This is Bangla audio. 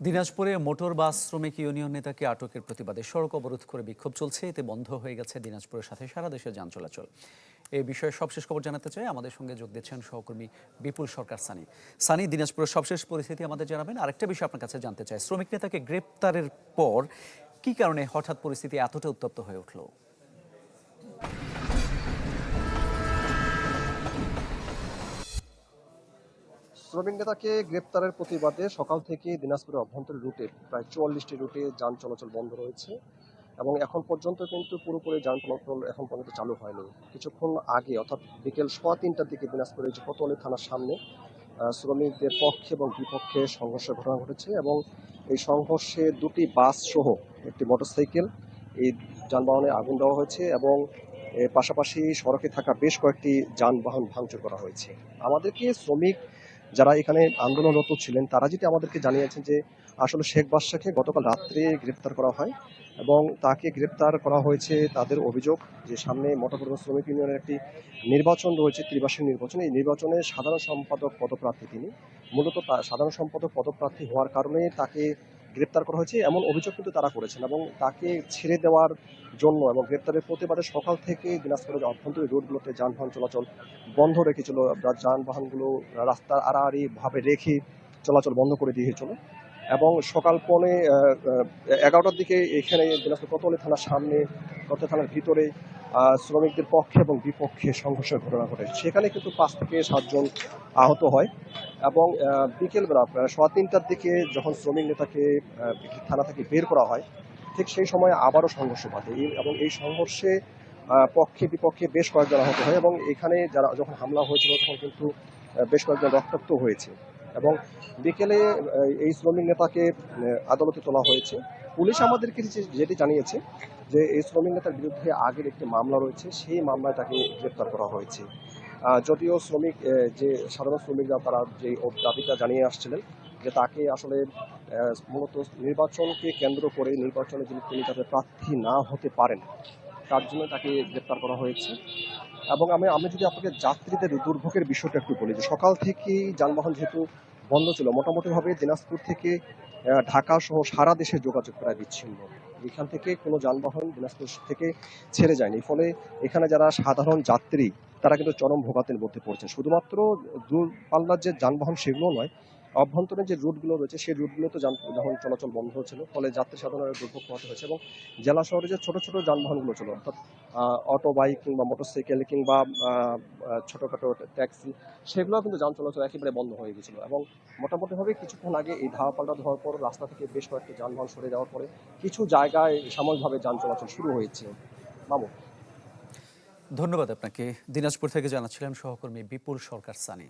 দিনাজপুরে মোটর বাস শ্রমিক ইউনিয়ন নেতাকে আটকের প্রতিবাদে সড়ক অবরোধ করে বিক্ষোভ চলছে। এতে বন্ধ হয়ে গেছে দিনাজপুরের সাথে সারা দেশে যান চলাচল। এই বিষয়ে সবশেষ খবর জানাতে চাই, আমাদের সঙ্গে যোগ দিচ্ছেন সহকর্মী বিপুল সরকার সানি। সানি, দিনাজপুরের সবশেষ পরিস্থিতি আমাদের জানাবেন। আরেকটা বিষয় আপনার কাছে জানতে চাই, শ্রমিক নেতাকে গ্রেপ্তারের পর কি কারণে হঠাৎ পরিস্থিতি এতটা উত্তপ্ত হয়ে উঠল? শ্রমিক নেতাকে গ্রেপ্তারের প্রতিবাদে সকাল থেকে দিনাজপুরের অভ্যন্তরীণ রুটে প্রায় 44টি রুটে যান চলাচল বন্ধ রয়েছে এবং এখন পর্যন্ত কিন্তু পুরোপুরি যান চলাচল এখন পর্যন্ত চালু হয়নি। কিছুক্ষণ আগে অর্থাৎ বিকেল 3:15টার দিকে দিনাজপুরের যে কোতোয়ালি থানার সামনে শ্রমিকদের পক্ষে এবং বিপক্ষে সংঘর্ষের ঘটনা ঘটেছে এবং এই সংঘর্ষে দুটি বাস সহ একটি মোটরসাইকেল এই যানবাহনে আগুন দেওয়া হয়েছে এবং এর পাশাপাশি সড়কে থাকা বেশ কয়েকটি যানবাহন ভাঙচুর করা হয়েছে। আমাদেরকে শ্রমিক যারা এখানে আন্দোলনরত ছিলেন তারা যেটি আমাদেরকে জানিয়েছেন যে আসলে শেখ বাদশাকে গতকাল রাত্রে গ্রেপ্তার করা হয় এবং তাকে গ্রেপ্তার করা হয়েছে তাদের অভিযোগ যে সামনে মোটর পরিবহন শ্রমিক ইউনিয়নের একটি নির্বাচন রয়েছে, ত্রিবার্ষিক নির্বাচন। এই নির্বাচনে সাধারণ সম্পাদক পদপ্রার্থী তিনি, মূলত সাধারণ সম্পাদক পদপ্রার্থী হওয়ার কারণে তাকে গ্রেপ্তার করা হয়েছে এমন অভিযোগ কিন্তু তারা করেছেন এবং তাকে ছেড়ে দেওয়ার জন্য এবং গ্রেপ্তারের প্রতিবাদে সকাল থেকে দিনাজপুরের অভ্যন্তরীণ রোডগুলোতে যানবাহন চলাচল বন্ধ রেখেছিল। যানবাহনগুলো রাস্তার আড়াআড়ি ভাবে রেখে চলাচল বন্ধ করে দিয়েছিল এবং সকাল 11টার দিকে এখানে দিনাজপুর কোতোয়ালি থানার সামনে, কোতোয়ালি থানার ভিতরে শ্রমিকদের পক্ষে এবং বিপক্ষে সংঘর্ষের ঘটনা ঘটে। সেখানে কিন্তু 5 থেকে 7 জন আহত হয় এবং বিকেলবেলা প্রায় 3:15টার দিকে যখন শ্রমিক নেতাকে থানা থেকে বের করা হয় ঠিক সেই সময় আবারও সংঘর্ষ বাধে এবং এই সংঘর্ষে পক্ষে বিপক্ষে বেশ কয়েকজন আহত হয় এবং এখানে যারা যখন হামলা হয়েছিল তখন কিন্তু বেশ কয়েকজন রক্তাক্ত হয়েছে এবং বিকেলে এই শ্রমিক নেতাকে আদালতে তোলা হয়েছে। পুলিশ আমাদেরকে যেটি জানিয়েছে যে এই শ্রমিক নেতার বিরুদ্ধে আগের একটি মামলা রয়েছে, সেই মামলায় তাকে গ্রেপ্তার করা হয়েছে। যদিও শ্রমিক যে সাধারণ শ্রমিকরা তারা যে দাবিটা জানিয়ে আসছিলেন যে তাকে আসলে মূলত নির্বাচনকে কেন্দ্র করে নির্বাচনে তিনি যাতে প্রার্থী না হতে পারেন তার জন্য তাকে গ্রেপ্তার করা হয়েছে। এবং আমি যদি আপনাকে যাত্রীদের দুর্ভোগের বিষয়টা একটু বলি যে সকাল থেকেই যানবাহন যেহেতু বন্ধ ছিল, মোটামুটিভাবে দিনাজপুর থেকে ঢাকা সহ সারা দেশে যোগাযোগ প্রায় বিচ্ছিন্ন। এখান থেকে কোনো যানবাহন দিনাজপুর থেকে ছেড়ে যায়নি, ফলে এখানে যারা সাধারণ যাত্রী তারা কিন্তু চরম ভোগান্তির মধ্যে পড়ছে। শুধুমাত্র দূরপাল্লার যে যানবাহন সেগুলো নয়, অভ্যন্তরীণ যে রুটগুলো রয়েছে সেই রুটগুলোতে যানবাহন চলাচল বন্ধ ছিল, ফলে যাত্রী সাধারণের দুর্ভোগ পোহাতে হয়েছে এবং জেলা শহরে যে ছোট ছোট যানবাহনগুলো ছিল অর্থাৎ অটো বাইক কিংবা মোটরসাইকেল কিংবা ছোটোখাটো ট্যাক্সি সেগুলো কিন্তু যান চলাচল একেবারে বন্ধ হয়ে গেছিল এবং মোটামুটিভাবে কিছুক্ষণ আগে এই ধাওয়া পাল্টা হওয়ার পর রাস্তা থেকে বেশ কয়েকটি যানবাহন সরে যাওয়ার পরে কিছু জায়গায় সাময়িকভাবে যান চলাচল শুরু হয়েছে। মামু, ধন্যবাদ আপনাকে। দিনাজপুর থেকে জানাচ্ছিলেন সহকর্মী বিপুল সরকার সানি।